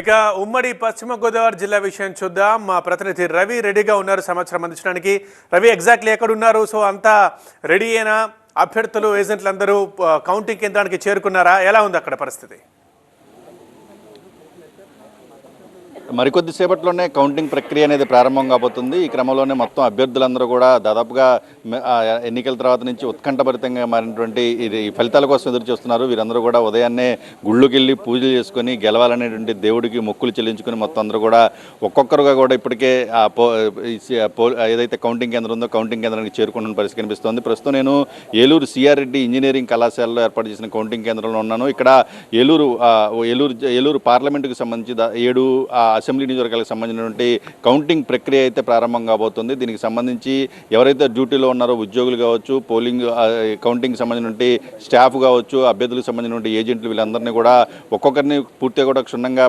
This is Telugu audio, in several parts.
ఇక ఉమ్మడి పశ్చిమ గోదావరి జిల్లా విషయం చూద్దాం. మా ప్రతినిధి రవి రెడీగా ఉన్నారు సమాచారం అందించడానికి. రవి, ఎగ్జాక్ట్లీ ఎక్కడ ఉన్నారు? సో అంతా రెడీ అయినా? అభ్యర్థులు ఏజెంట్లు అందరూ కౌంటింగ్ కేంద్రానికి చేరుకున్నారా? ఎలా ఉంది అక్కడ పరిస్థితి? మరికొద్ది సేపట్లోనే కౌంటింగ్ ప్రక్రియ అనేది ప్రారంభం కాబోతుంది. ఈ క్రమంలోనే మొత్తం అభ్యర్థులందరూ కూడా దాదాపుగా ఎన్నికల తర్వాత నుంచి ఉత్కంఠభరితంగా మారినటువంటి ఈ ఫలితాల కోసం ఎదురు చూస్తున్నారు. వీరందరూ కూడా ఉదయాన్నే గుళ్ళుకెళ్ళి పూజలు చేసుకొని గెలవాలనేటువంటి దేవుడికి మొక్కులు చెల్లించుకొని మొత్తం అందరూ కూడా ఒక్కొక్కరుగా కూడా ఇప్పటికే ఏదైతే కౌంటింగ్ కేంద్రం ఉందో కౌంటింగ్ కేంద్రానికి చేరుకున్న పరిస్థితి కనిపిస్తోంది. ప్రస్తుతం నేను ఏలూరు సిఆర్ రెడ్డి ఇంజనీరింగ్ కళాశాలలో ఏర్పాటు చేసిన కౌంటింగ్ కేంద్రంలో ఉన్నాను. ఇక్కడ ఏలూరు పార్లమెంటుకు సంబంధించి 7 అసెంబ్లీ నియోజకవర్గాలకు సంబంధించినటువంటి కౌంటింగ్ ప్రక్రియ అయితే ప్రారంభం కాబోతుంది. దీనికి సంబంధించి ఎవరైతే డ్యూటీలో ఉన్నారో ఉద్యోగులు కావచ్చు, కౌంటింగ్ సంబంధించినటువంటి స్టాఫ్ కావచ్చు, అభ్యర్థులకు సంబంధించినటువంటి ఏజెంట్లు, వీళ్ళందరినీ కూడా ఒక్కొక్కరిని పూర్తిగా కూడా క్షుణ్ణంగా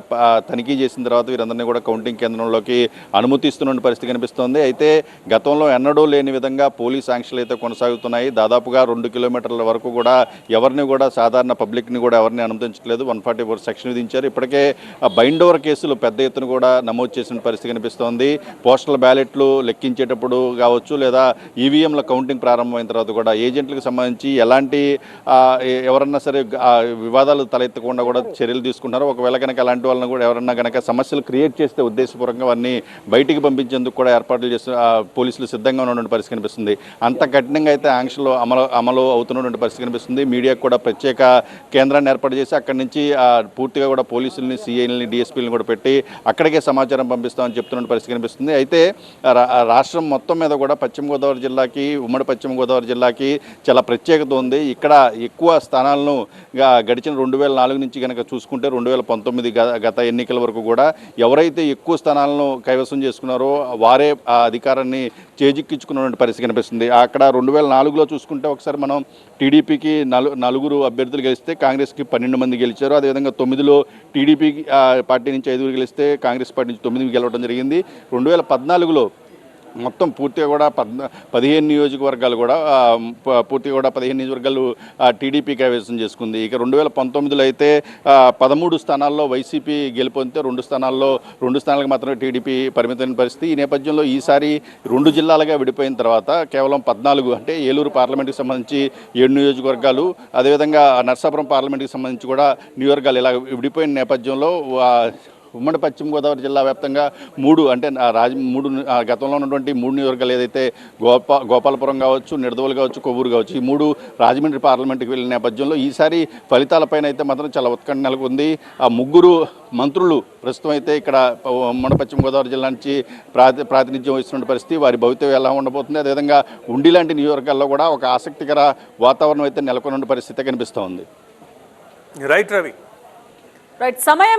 తనిఖీ చేసిన తర్వాత వీరందరినీ కూడా కౌంటింగ్ కేంద్రంలోకి అనుమతిస్తున్న పరిస్థితి కనిపిస్తోంది. అయితే గతంలో ఎన్నడూ లేని విధంగా పోలీస్ ఆంక్షలు అయితే కొనసాగుతున్నాయి. దాదాపుగా 2 కిలోమీటర్ల వరకు కూడా ఎవరిని కూడా సాధారణ పబ్లిక్ని కూడా ఎవరిని అనుమతించట్లేదు. 144 సెక్షన్ విధించారు. ఇప్పటికే బైండ్ ఓవర్ కేసులు పెద్ద ఎత్తున కూడా నమోదు చేసిన పరిస్థితి కనిపిస్తోంది. పోస్టల్ బ్యాలెట్లు లెక్కించేటప్పుడు కావచ్చు, లేదా ఈవీఎంల కౌంటింగ్ ప్రారంభమైన తర్వాత కూడా ఏజెంట్లకు సంబంధించి ఎలాంటి ఎవరన్నా సరే వివాదాలు తలెత్తకుండా కూడా చర్యలు తీసుకుంటారు. ఒకవేళ కనుక అలాంటి వాళ్ళని కూడా ఎవరన్నా కనుక సమస్యలు క్రియేట్ చేస్తే ఉద్దేశపూర్వకంగా వారిని బయటికి పంపించేందుకు కూడా ఏర్పాట్లు చేస్తూ పోలీసులు సిద్ధంగా ఉన్నటువంటి పరిస్థితి కనిపిస్తుంది. అంత కఠినంగా అయితే ఆంక్షలు అమలు అవుతున్నటువంటి పరిస్థితి కనిపిస్తుంది. మీడియాకు కూడా ప్రత్యేక కేంద్రాన్ని ఏర్పాటు చేసి అక్కడి నుంచి పూర్తిగా కూడా పోలీసుల్ని, సిఐల్ని, డిఎస్పీలను కూడా పెట్టి అక్కడికే సమాచారం పంపిస్తామని చెప్తున్న పరిస్థితి కనిపిస్తుంది. అయితే రాష్ట్రం మొత్తం మీద కూడా పశ్చిమ గోదావరి జిల్లాకి, ఉమ్మడి పశ్చిమ గోదావరి జిల్లాకి చాలా ప్రత్యేకత ఉంది. ఇక్కడ ఎక్కువ స్థానాలను గడిచిన 2004 నుంచి కనుక చూసుకుంటే 2019 గత ఎన్నికల వరకు కూడా ఎవరైతే ఎక్కువ స్థానాలను కైవసం చేసుకున్నారో వారే ఆ అధికారాన్ని చేజిక్కించుకున్నటువంటి పరిస్థితి కనిపిస్తుంది. అక్కడ 2004లో చూసుకుంటే ఒకసారి మనం టీడీపీకి 4 అభ్యర్థులు గెలిస్తే కాంగ్రెస్కి 12 మంది గెలిచారు. అదేవిధంగా 9లో టీడీపీ పార్టీ నుంచి 5 గెలిస్తే కాంగ్రెస్ పార్టీ నుంచి 9 గెలవడం జరిగింది. 2014లో మొత్తం పూర్తిగా కూడా 15 నియోజకవర్గాలు కూడా పూర్తిగా కూడా 15 నియోజకవర్గాలు టీడీపీ కైవసం చేసుకుంది. ఇక 2019లో అయితే 13 స్థానాల్లో వైసీపీ గెలుపొందితే 2 స్థానాలకు మాత్రమే టీడీపీ పరిమితమైన పరిస్థితి. ఈ నేపథ్యంలో ఈసారి 2 జిల్లాలుగా విడిపోయిన తర్వాత కేవలం 14 అంటే ఏలూరు పార్లమెంట్కి సంబంధించి 7 నియోజకవర్గాలు, అదేవిధంగా నర్సాపురం పార్లమెంట్కి సంబంధించి కూడా నియోజకవర్గాలు ఇలా విడిపోయిన నేపథ్యంలో ఉమ్మడి పశ్చిమ గోదావరి జిల్లా వ్యాప్తంగా 3 అంటే గతంలో ఉన్నటువంటి 3 నియోజకవర్గాలు ఏదైతే గోపాలపురం కావచ్చు, నిడదవోలు కావచ్చు, కొవ్వూరు కావచ్చు, ఈ 3 రాజమండ్రి పార్లమెంట్కి వెళ్ళిన నేపథ్యంలో ఈసారి ఫలితాలపైన అయితే మాత్రం చాలా ఉత్కంఠ నెలకొంది. ఆ 3 మంత్రులు ప్రస్తుతం అయితే ఇక్కడ ఉమ్మడి పశ్చిమ గోదావరి జిల్లా నుంచి ప్రాతినిధ్యం వహిస్తున్న పరిస్థితి. వారి భవితవ్యం ఎలా ఉండబోతుంది, అదేవిధంగా ఉండి లాంటి నియోజకవర్గాల్లో కూడా ఒక ఆసక్తికర వాతావరణం అయితే నెలకొన్న పరిస్థితి కనిపిస్తూ ఉంది. రైట్ రవి. రైట్ సమయం